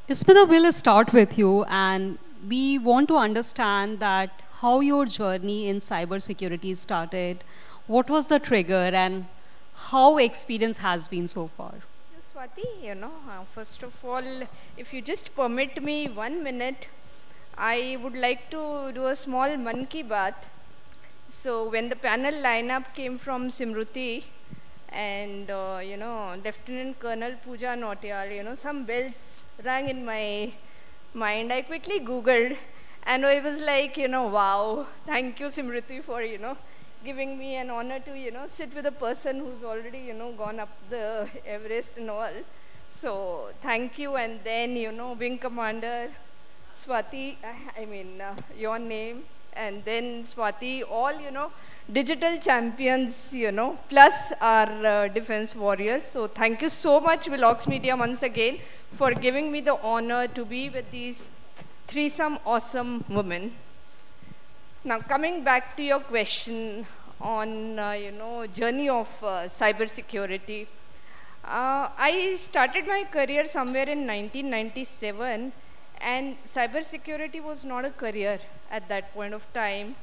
Ismita, we'll start with you, and we want to understand that how your journey in cybersecurity started, what was the trigger, and how experience has been so far. Swati, first of all, if you just permit me 1 minute, I would like to do a small Man Ki Baat. So when the panel lineup came from Simruti and, Lieutenant Colonel Pooja Nautiyal, some bells rang in my mind. I quickly Googled and I was like, wow, thank you Simruti for, giving me an honor to, sit with a person who's already, gone up the Everest and all. So thank you. And then, Wing Commander, Swati, your name, and then Swati, all, digital champions, plus our defense warriors. So thank you so much, Velox Media, once again, for giving me the honor to be with these threesome awesome women. Now, coming back to your question on, journey of cybersecurity, I started my career somewhere in 1997, and cybersecurity was not a career at that point of time.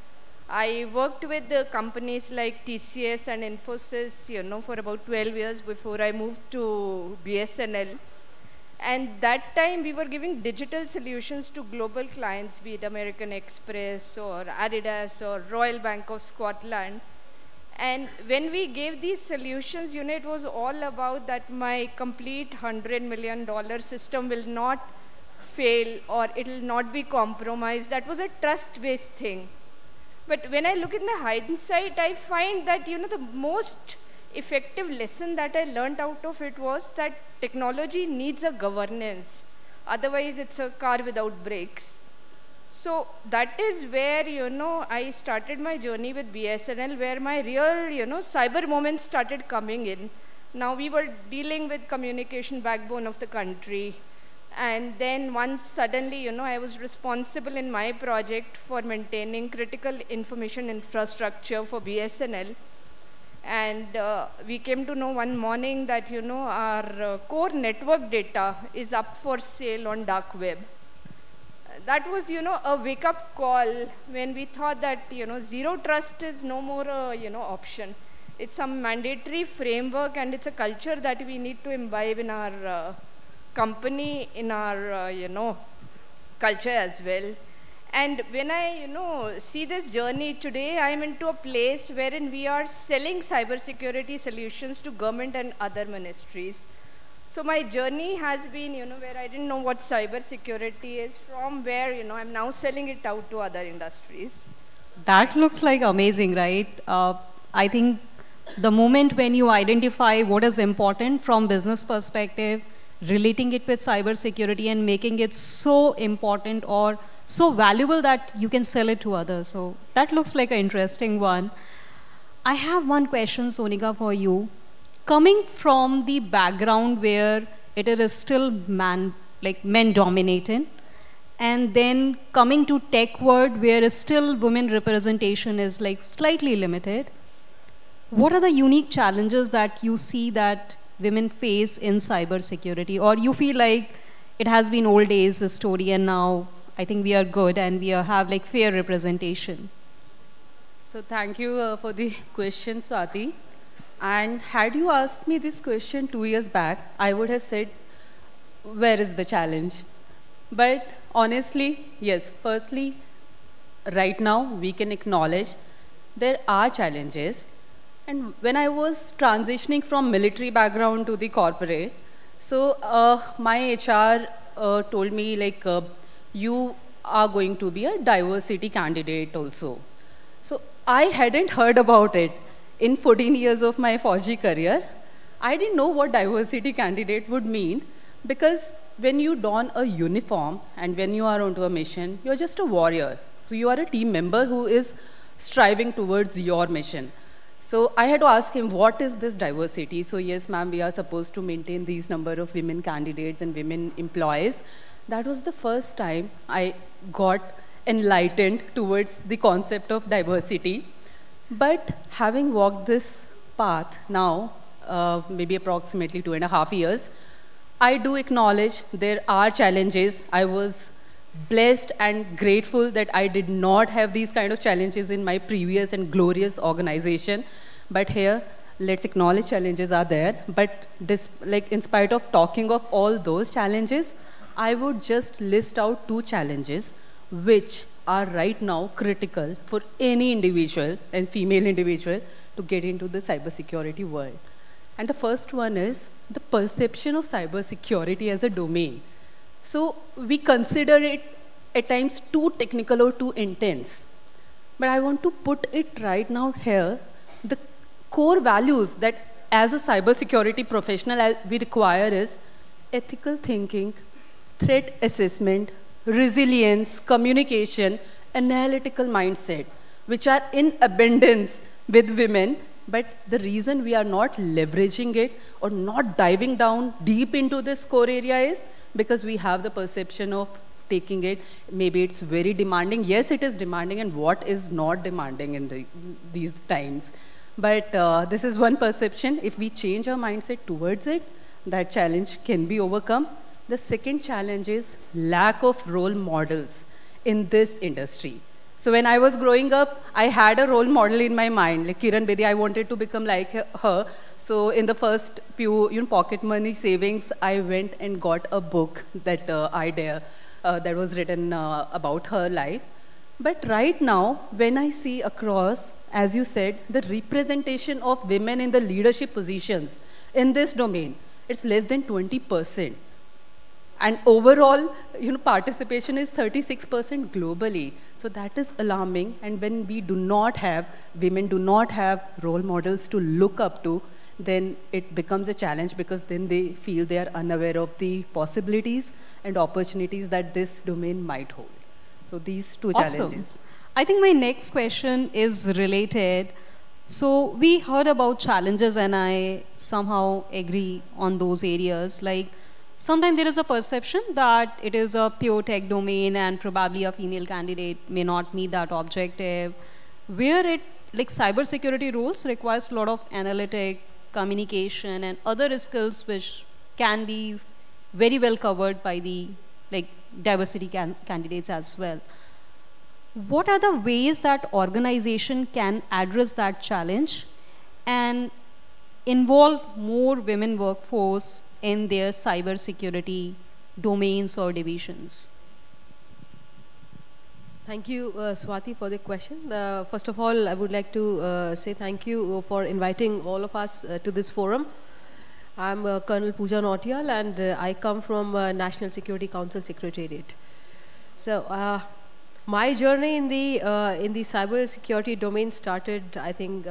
I worked with the companies like TCS and Infosys, for about 12 years before I moved to BSNL. And that time we were giving digital solutions to global clients, be it American Express or Adidas or Royal Bank of Scotland. And when we gave these solutions, it was all about that my complete $100 million system will not fail or it will not be compromised. That was a trust-based thing. But when I look in the hindsight, I find that, the most effective lesson that I learned out of it was that technology needs a governance. Otherwise, it's a car without brakes. So that is where, I started my journey with BSNL, where my real, cyber moments started coming in. Now we were dealing with communication backbone of the country. And then once suddenly, I was responsible in my project for maintaining critical information infrastructure for BSNL. And we came to know one morning that, our core network data is up for sale on dark web. That was, a wake-up call when we thought that, zero trust is no more a, option. It's a mandatory framework and it's a culture that we need to imbibe in our company, in our, culture as well. And when I, see this journey today, I'm into a place wherein we are selling cybersecurity solutions to government and other ministries. So my journey has been, where I didn't know what cybersecurity is, from where, I'm now selling it out to other industries. That looks like amazing, right? I think the moment when you identify what is important from business perspective, relating it with cybersecurity and making it so important or so valuable that you can sell it to others. So that looks like an interesting one. I have one question, Sonika, for you. Coming from the background where it is still men dominated, and then coming to tech world where still women representation is slightly limited, what are the unique challenges that you see that women face in cybersecurity, or you feel like it has been old days a story and now I think we are good and we have fair representation? So thank you for the question, Swati. And had you asked me this question 2 years back, I would have said, where is the challenge? But honestly, yes, firstly, right now we can acknowledge there are challenges. And when I was transitioning from military background to the corporate, so my HR told me you are going to be a diversity candidate also. So I hadn't heard about it. In 14 years of my Fauji career, I didn't know what diversity candidate would mean, because when you don a uniform and when you are onto a mission, you're just a warrior. So you are a team member who is striving towards your mission. So I had to ask him, what is this diversity? So yes, ma'am, we are supposed to maintain these number of women candidates and women employees. That was the first time I got enlightened towards the concept of diversity. But having walked this path now, maybe approximately 2.5 years, I do acknowledge there are challenges. I was blessed and grateful that I did not have these kind of challenges in my previous and glorious organization. But here, let's acknowledge challenges are there. But like in spite of talking of all those challenges, I would just list out 2 challenges which are right now critical for any individual and female individual to get into the cybersecurity world. And the first one is the perception of cybersecurity as a domain. So we consider it at times too technical or too intense. But I want to put it right now here, the core values that as a cybersecurity professional we require is ethical thinking, threat assessment, resilience, communication, analytical mindset, which are in abundance with women. But the reason we are not leveraging it or not diving down deep into this core area is because we have the perception of taking it. Maybe it's very demanding. Yes, it is demanding, and what is not demanding in these times? But this is one perception. If we change our mindset towards it, that challenge can be overcome. The second challenge is lack of role models in this industry. So when I was growing up, I had a role model in my mind, like Kiran Bedi. I wanted to become like her. So in the first few pocket money savings, I went and got a book that that was written about her life. But right now, when I see across, as you said, the representation of women in the leadership positions in this domain, it's less than 20%. And overall, participation is 36% globally. So that is alarming. And when we do not have, women do not have role models to look up to, then it becomes a challenge because then they feel they are unaware of the possibilities and opportunities that this domain might hold. So these 2 Awesome. challenges. I think my next question is related. So we heard about challenges and I somehow agree on those areas. Like sometimes there is a perception that it is a pure tech domain and probably a female candidate may not meet that objective. Where it, like cybersecurity roles requires a lot of analytic, communication and other skills which can be very well covered by the diversity candidates as well. What are the ways that organization can address that challenge and involve more women workforce in their cybersecurity domains or divisions? Thank you, Swati, for the question. First of all, I would like to say thank you for inviting all of us to this forum. I'm Colonel Pooja Nautiyal, and I come from National Security Council Secretariat. So, my journey in the cyber security domain started, I think,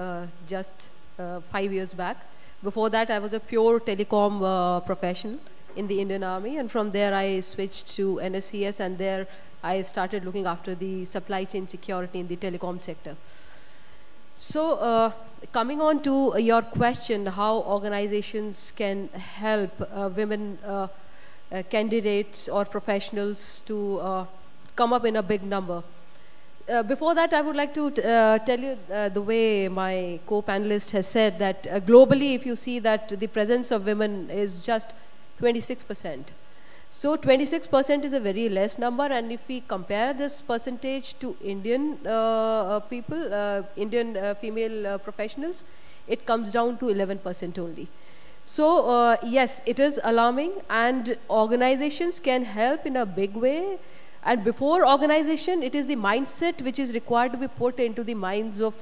just 5 years back. Before that, I was a pure telecom professional in the Indian Army, and from there I switched to NSCS, and there I started looking after the supply chain security in the telecom sector. So, coming on to your question, how organizations can help women candidates or professionals to come up in a big number. Before that, I would like to tell you the way my co-panelist has said that globally, if you see that the presence of women is just 26%. So 26% is a very less number, and if we compare this percentage to Indian people, Indian female professionals, it comes down to 11% only. So yes, it is alarming, and organizations can help in a big way. And before organization, it is the mindset which is required to be put into the minds of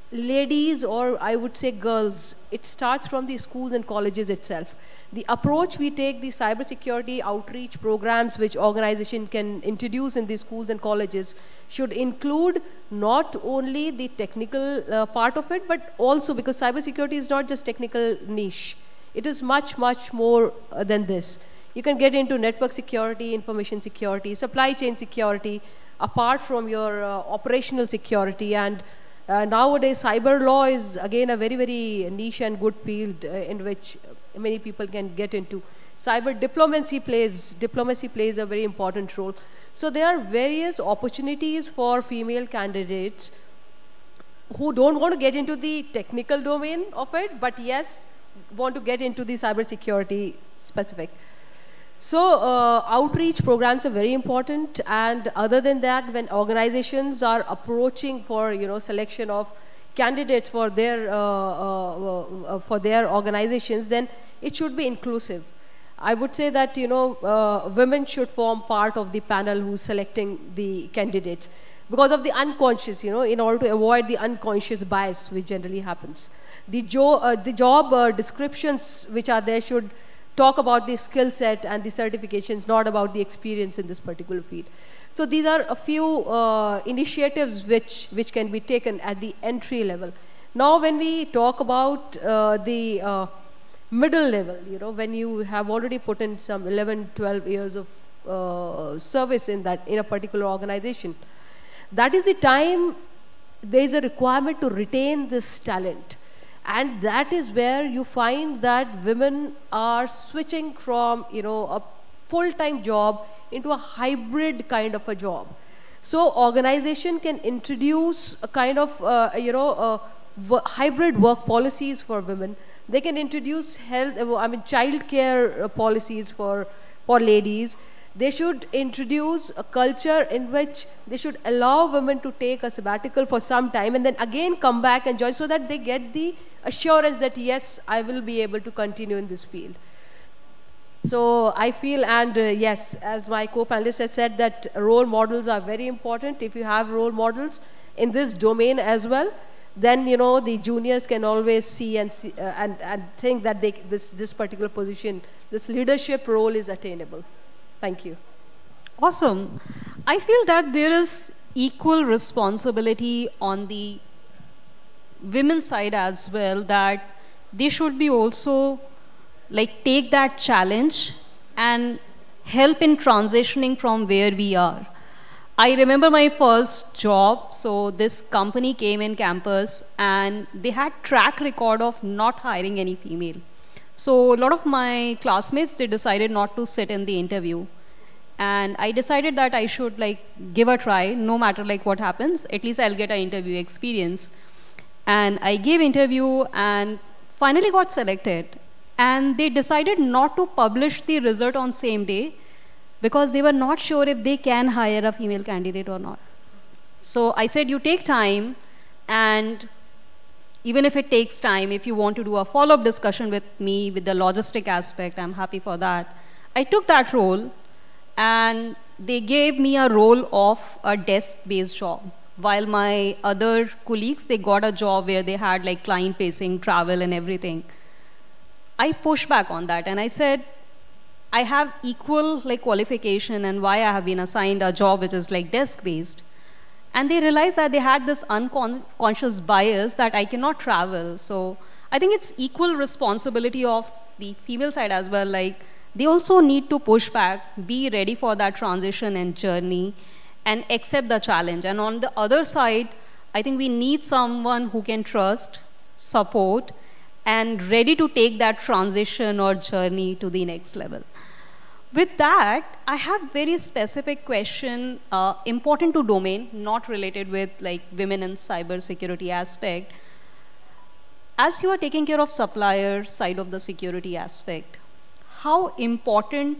ladies, or I would say girls. It starts from the schools and colleges itself. The approach we take, the cybersecurity outreach programs which organization can introduce in the schools and colleges should include not only the technical part of it, but also, because cybersecurity is not just technical niche. It is much, much more than this. You can get into network security, information security, supply chain security, apart from your operational security. And nowadays, cyber law is again a very, very niche and good field in which many people can get into. Cyber diplomacy plays a very important role. So there are various opportunities for female candidates who don't want to get into the technical domain of it, but yes, want to get into the cybersecurity specific. So outreach programs are very important, and other than that, when organizations are approaching for selection of candidates for their organizations, then it should be inclusive. I would say that women should form part of the panel who's selecting the candidates, because of the unconscious, in order to avoid the unconscious bias which generally happens. The job descriptions which are there should talk about the skill set and the certifications, not about the experience in this particular field. So these are a few initiatives which can be taken at the entry level. Now when we talk about the middle level, when you have already put in some 11, 12 years of service in a particular organization, that is the time there is a requirement to retain this talent. And that is where you find that women are switching from a full-time job into a hybrid kind of a job. So organization can introduce a kind of hybrid work policies for women. They can introduce child care policies for ladies. They should introduce a culture in which they should allow women to take a sabbatical for some time and then again come back and join, so that they get the assurance that yes, I will be able to continue in this field. So I feel, and yes, as my co-panelist has said, that role models are very important. If you have role models in this domain as well, then the juniors can always see and think that this particular position, this leadership role is attainable. Thank you. Awesome. I feel that there is equal responsibility on the women's side as well, that they should be also take that challenge and help in transitioning from where we are. I remember my first job. So this company came in campus and they had track record of not hiring any female. So a lot of my classmates, they decided not to sit in the interview. And I decided that I should give a try, no matter what happens, at least I'll get an interview experience. And I gave interview and finally got selected. And they decided not to publish the result on same day because they were not sure if they can hire a female candidate or not. So I said, you take time, and even if it takes time, if you want to do a follow-up discussion with me with the logistic aspect, I'm happy for that. I took that role, and they gave me a role of a desk-based job, while my other colleagues, they got a job where they had client-facing travel and everything. I pushed back on that, and I said, I have equal qualification, and why I have been assigned a job which is desk-based. And they realized that they had this unconscious bias that I cannot travel. So I think it's equal responsibility of the female side as well. They also need to push back, be ready for that transition and journey, and accept the challenge. And on the other side, I think we need someone who can trust, support, and ready to take that transition or journey to the next level. With that, I have very specific question, important to domain, not related with women in cybersecurity aspect. As you are taking care of supplier side of the security aspect, how important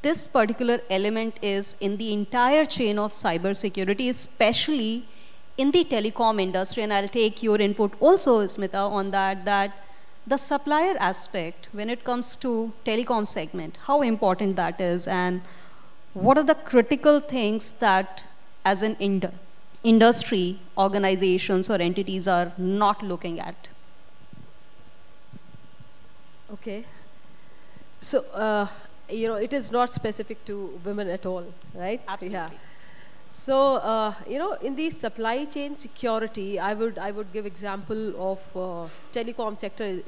this particular element is in the entire chain of cybersecurity, especially in the telecom industry? And I'll take your input also, Smita, on that the supplier aspect, when it comes to telecom segment, how important that is, and what are the critical things that as an industry, organizations or entities are not looking at? Okay. So, it is not specific to women at all, right? Absolutely. Yeah. So, in the supply chain security, I would give example of telecom sector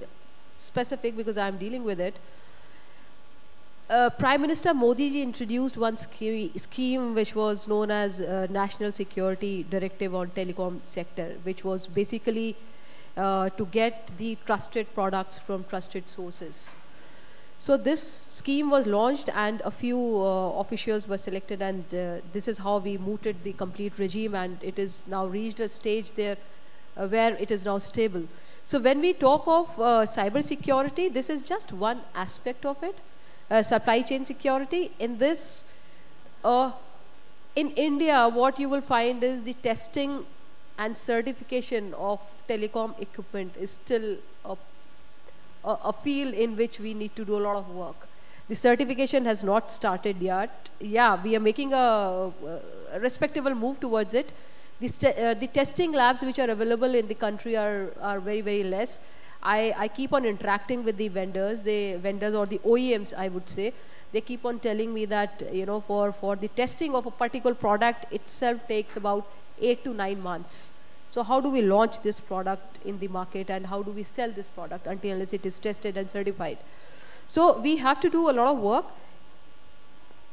specific because I'm dealing with it. Prime Minister Modi ji introduced one scheme which was known as National Security Directive on Telecom Sector, which was basically to get the trusted products from trusted sources. So this scheme was launched and a few officials were selected, and this is how we mooted the complete regime, and it is now reached a stage there where it is now stable. So when we talk of cyber security, this is just one aspect of it. Supply chain security. In this, in India, what you will find is the testing and certification of telecom equipment is still a field in which we need to do a lot of work. The certification has not started yet. Yeah, we are making a respectable move towards it. The testing labs which are available in the country are very, very less. I keep on interacting with the vendors or the OEMs, I would say. They keep on telling me that, you know, for the testing of a particular product itself takes about 8 to 9 months. So how do we launch this product in the market, and how do we sell this product until unless it is tested and certified? So we have to do a lot of work.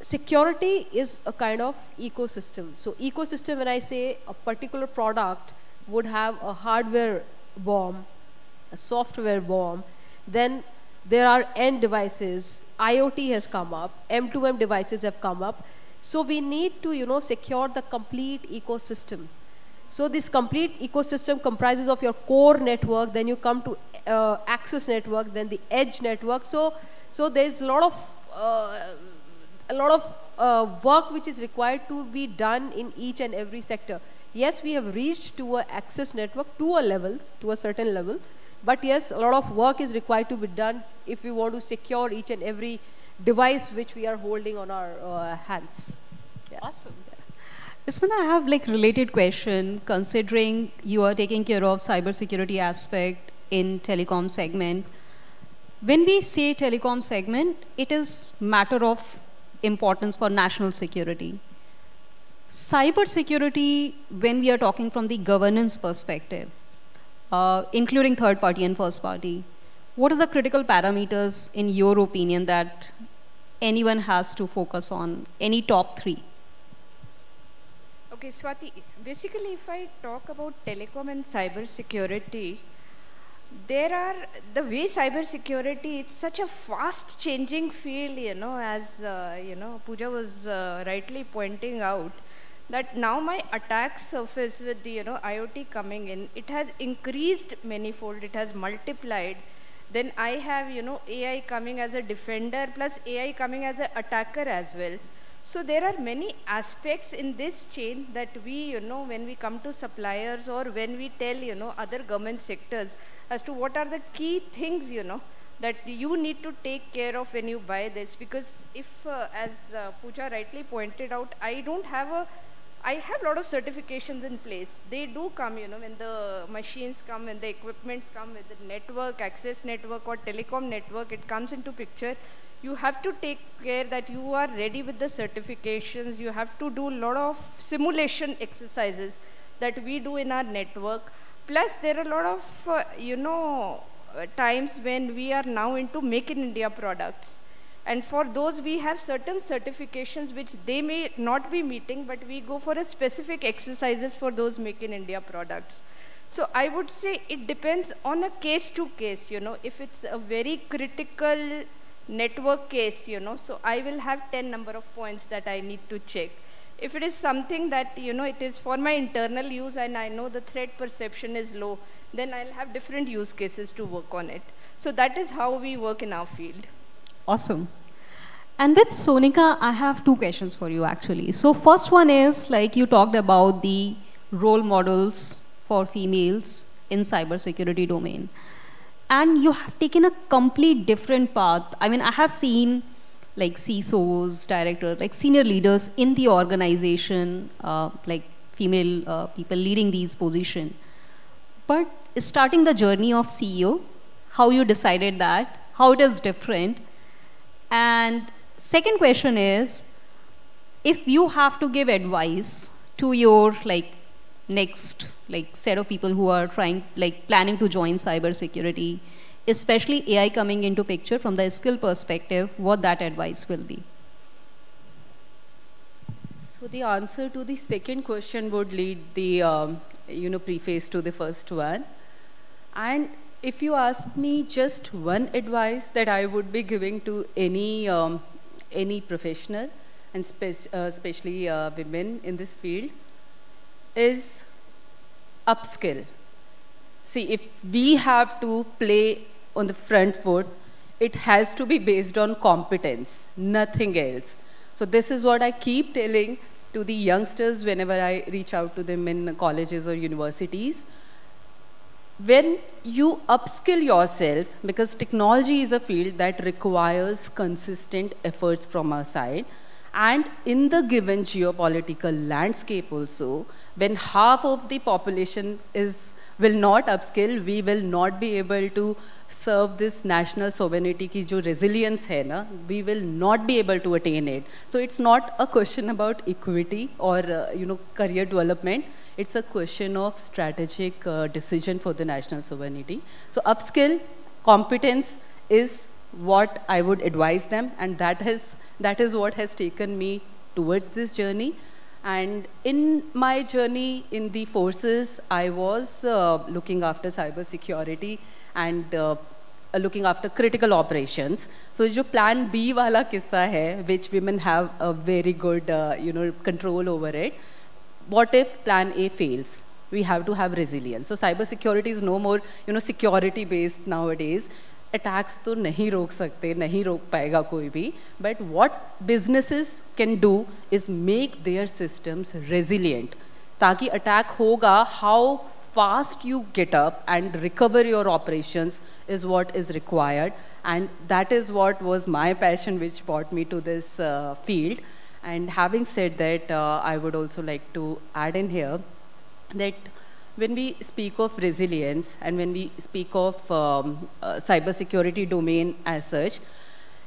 Security is a kind of ecosystem. So ecosystem, when I say a particular product would have a hardware BOM, a software BOM, then there are end devices, IoT has come up, M2M devices have come up. So we need to, you know, secure the complete ecosystem. So this complete ecosystem comprises of your core network, then you come to access network, then the edge network. So there's a lot of work which is required to be done in each and every sector. Yes, we have reached to a access network to a certain level, but yes, a lot of work is required to be done if we want to secure each and every device which we are holding on our hands. Yeah. Awesome. Isman, I have like related question, considering you are taking care of cybersecurity aspect in telecom segment. When we say telecom segment, it is matter of importance for national security. Cybersecurity, when we are talking from the governance perspective, including third party and first party, what are the critical parameters in your opinion that anyone has to focus on? Any top 3? Okay, Swati, basically if I talk about telecom and cyber security, the way cyber security, it's such a fast changing field, you know, as you know, Pooja was rightly pointing out, that now my attack surface with the, you know, IoT coming in, it has increased manifold, it has multiplied. Then I have, you know, AI coming as a defender plus AI coming as an attacker as well. So there are many aspects in this chain that we, you know, when we come to suppliers or when we tell, you know, other government sectors as to what are the key things, you know, that you need to take care of when you buy this. Because if, as Pooja rightly pointed out, I have a lot of certifications in place. They do come, you know, when the machines come, when the equipments come, with the network, access network or telecom network, it comes into picture. You have to take care that you are ready with the certifications. You have to do a lot of simulation exercises that we do in our network. Plus, there are a lot of, you know, times when we are now into Make in India products. And for those, we have certain certifications which they may not be meeting, but we go for a specific exercises for those Make in India products. So I would say it depends on a case to case, you know, if it's a very critical network case, you know, so I will have 10 number of points that I need to check. If it is something that, you know, it is for my internal use and I know the threat perception is low, then I'll have different use cases to work on it. So that is how we work in our field. Awesome. And with Sonika, I have 2 questions for you actually. So first one is, like you talked about the role models for females in cybersecurity domain. And you have taken a complete different path. I mean, I have seen like CISOs, directors, like senior leaders in the organization, like female people leading these positions. But starting the journey of CEO, how you decided that, how it is different. And second question is, if you have to give advice to your like next like set of people who are planning to join cybersecurity, especially AI coming into picture from the skill perspective, what that advice will be? So the answer to the second question would lead the preface to the first one. And if you ask me just one advice that I would be giving to any professional, and especially women in this field, is upskill. See, if we have to play on the front foot, it has to be based on competence, nothing else. So this is what I keep telling to the youngsters whenever I reach out to them in colleges or universities. When you upskill yourself, because technology is a field that requires consistent efforts from our side, and in the given geopolitical landscape also, when half of the population will not upskill, we will not be able to serve this national sovereignty ki jo resilience hai na, we will not be able to attain it. So it's not a question about equity or career development. It's a question of strategic decision for the national sovereignty. So upskill, competence is what I would advise them, and that is what has taken me towards this journey. And in my journey in the forces, I was looking after cyber security and looking after critical operations. So jo plan B wala kissa hai, which women have a very good control over it. What if plan A fails? We have to have resilience. So cyber security is no more security based nowadays. Attacks to nahi rok sakte, nahi rok paega koi bhi. But what businesses can do is make their systems resilient. Taki attack hoga, how fast you get up and recover your operations is what is required. And that is what was my passion, which brought me to this field. And having said that, I would also like to add in here that when we speak of resilience and when we speak of cybersecurity domain as such,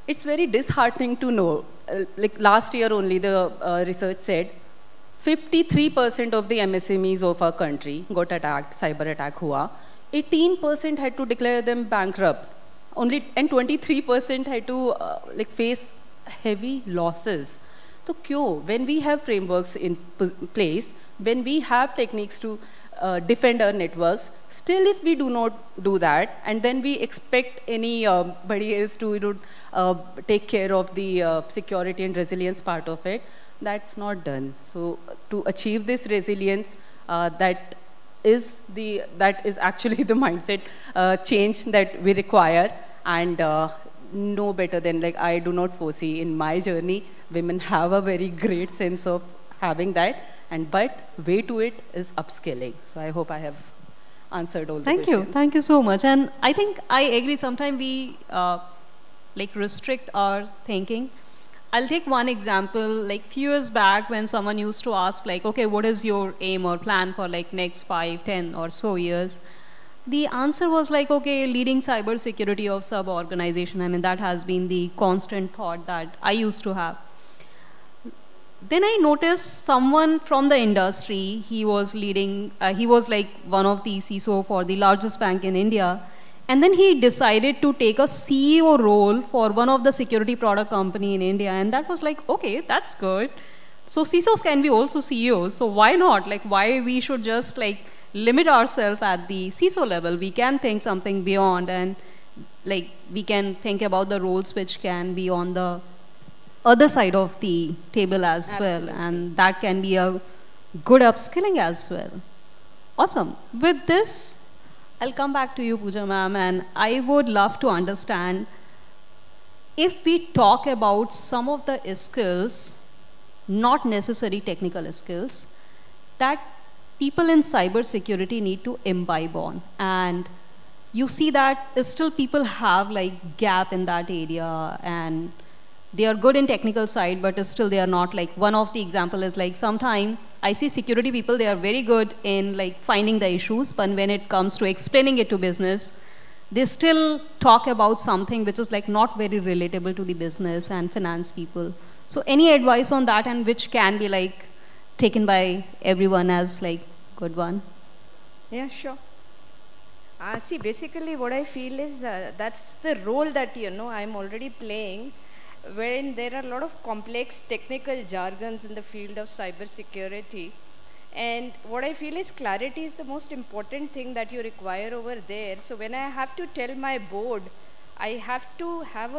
it's very disheartening to know, like last year only the research said, 53% of the MSMEs of our country got attacked, cyber attack hua. 18% had to declare them bankrupt. And 23% had to face heavy losses. So when we have frameworks in place, when we have techniques to defend our networks, still if we do not do that, and then we expect anybody else to take care of the security and resilience part of it, that's not done. So to achieve this resilience, that is actually the mindset change that we require, and no better than, I do not foresee in my journey, women have a very great sense of having that, but way to it is upskilling. So I hope I have answered all the questions. Thank you so much. And I think I agree, sometimes we restrict our thinking. I'll take one example, few years back when someone used to ask okay, what is your aim or plan for next 5, 10 or so years? The answer was okay, leading cyber security of sub organization. I mean, that has been the constant thought that I used to have. Then I noticed someone from the industry, he was leading, he was one of the CISO for the largest bank in India. And then he decided to take a CEO role for one of the security product company in India. And that was okay, that's good. So CISOs can be also CEOs. So why not? Why we should just limit ourselves at the CISO level? We can think something beyond, and we can think about the roles which can be on the other side of the table as well. And that can be a good upskilling as well. Awesome. With this, I'll come back to you, Pooja ma'am, and I would love to understand, if we talk about some of the skills, not necessary technical skills, that people in cybersecurity need to imbibe on. And you see that still people have gap in that area, and they are good in technical side, but still they are not one of the example is sometime I see security people, they are very good in finding the issues, but when it comes to explaining it to business, they still talk about something which is not very relatable to the business and finance people. So any advice on that, and which can be taken by everyone as good one? Yeah, sure. See, basically what I feel is that's the role that I'm already playing, wherein there are a lot of complex technical jargons in the field of cyber security. And what I feel is clarity is the most important thing that you require over there. So when I have to tell my board, I have to have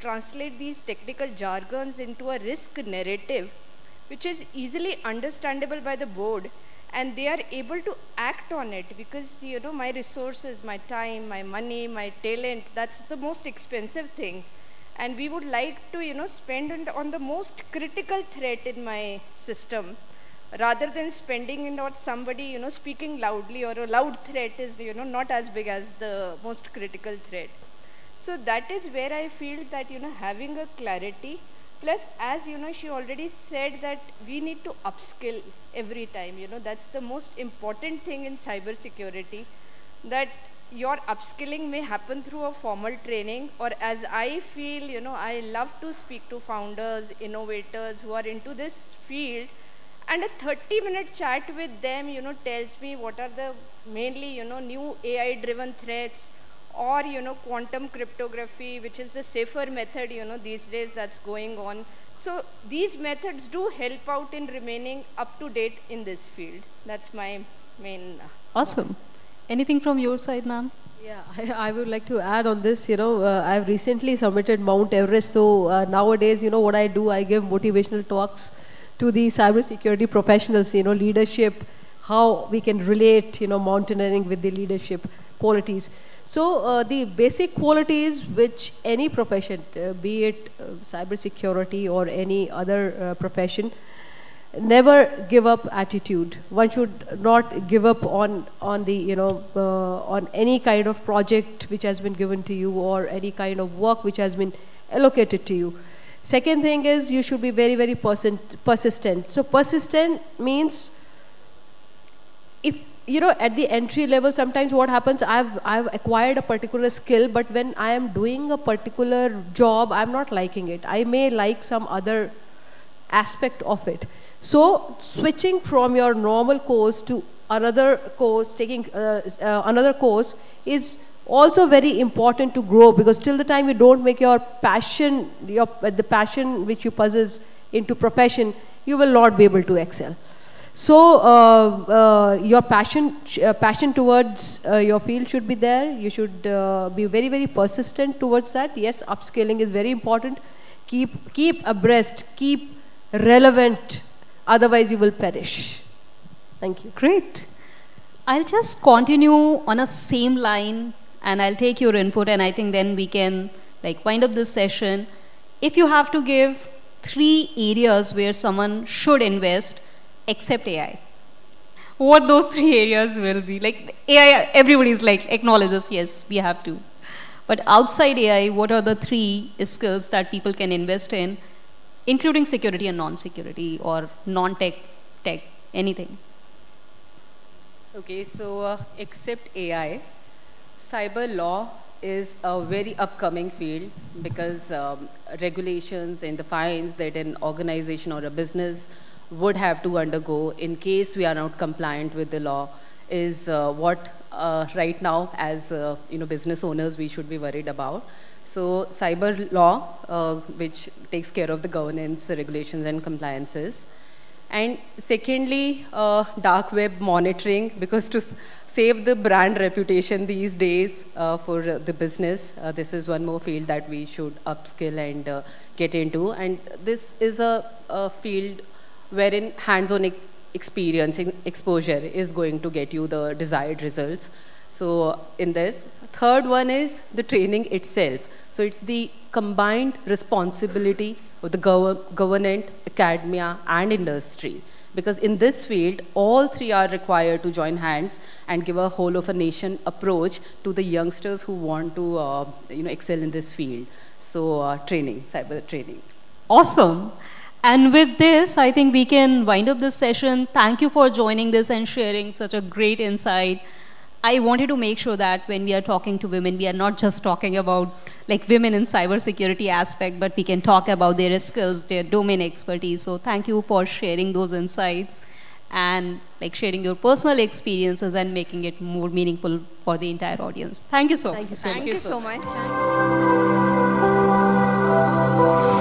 translate these technical jargons into a risk narrative, which is easily understandable by the board. and they are able to act on it, because you know, my resources, my time, my money, my talent, that's the most expensive thing, and we would like to, you know, spend on the most critical threat in my system, rather than spending it on somebody, you know, speaking loudly, or a loud threat is, you know, not as big as the most critical threat. So that is where I feel that, you know, having a clarity, plus, as you know, she already said that we need to upskill every time. You know, that's the most important thing in cybersecurity, that your upskilling may happen through a formal training, or as I feel, you know, I love to speak to founders, innovators who are into this field, and a 30-minute chat with them, you know, tells me what are the mainly, you know, new AI-driven threats, or, you know, quantum cryptography, which is the safer method, you know, these days that's going on. So these methods do help out in remaining up to date in this field. That's my main. Awesome. Anything from your side, ma'am? Yeah, I would like to add on this. You know, I've recently submitted Mount Everest. So nowadays, you know, what I do, I give motivational talks to the cybersecurity professionals, you know, leadership, how we can relate, you know, mountaineering with the leadership qualities. So the basic qualities which any profession, be it cybersecurity or any other profession, never give up attitude. One should not give up on the, you know, on any kind of project which has been given to you, or any kind of work which has been allocated to you. Second thing is, you should be very, very persistent. So persistent means, if you know, at the entry level, sometimes what happens, I've acquired a particular skill, but when I am doing a particular job, I'm not liking it. I may like some other aspect of it. So switching from your normal course to another course, taking another course, is also very important to grow, because till the time you don't make your passion, the passion which you possess into profession, you will not be able to excel. So your passion towards your field should be there. You should be very, very persistent towards that. Yes, upscaling is very important. Keep abreast, keep relevant, otherwise you will perish. Thank you. Great. I'll just continue on a same line, and I'll take your input, and I think then we can like wind up this session. If you have to give 3 areas where someone should invest except AI, what those 3 areas will be? Like AI, everybody's like acknowledges, yes, we have to. But outside AI, what are the 3 skills that people can invest in, including security and non-security, or non-tech, tech, anything? Okay, so except AI, cyber law is a very upcoming field, because regulations and the fines that an organization or a business would have to undergo in case we are not compliant with the law is what right now, as you know, business owners, we should be worried about. So cyber law, which takes care of the governance, regulations and compliances. And secondly, dark web monitoring, because to save the brand reputation these days for the business, this is one more field that we should upskill and get into. And this is a field wherein hands-on experience, exposure is going to get you the desired results. So in this, third one is the training itself. So it's the combined responsibility of the government, academia and industry. Because in this field, all 3 are required to join hands and give a whole of a nation approach to the youngsters who want to you know, excel in this field. So training, cyber training. Awesome. And with this, I think we can wind up this session. Thank you for joining this and sharing such a great insight. I wanted to make sure that when we are talking to women, we are not just talking about like women in cybersecurity aspect, but we can talk about their skills, their domain expertise. So thank you for sharing those insights and like sharing your personal experiences and making it more meaningful for the entire audience. Thank you so much. Thank you so much. Thank you so much.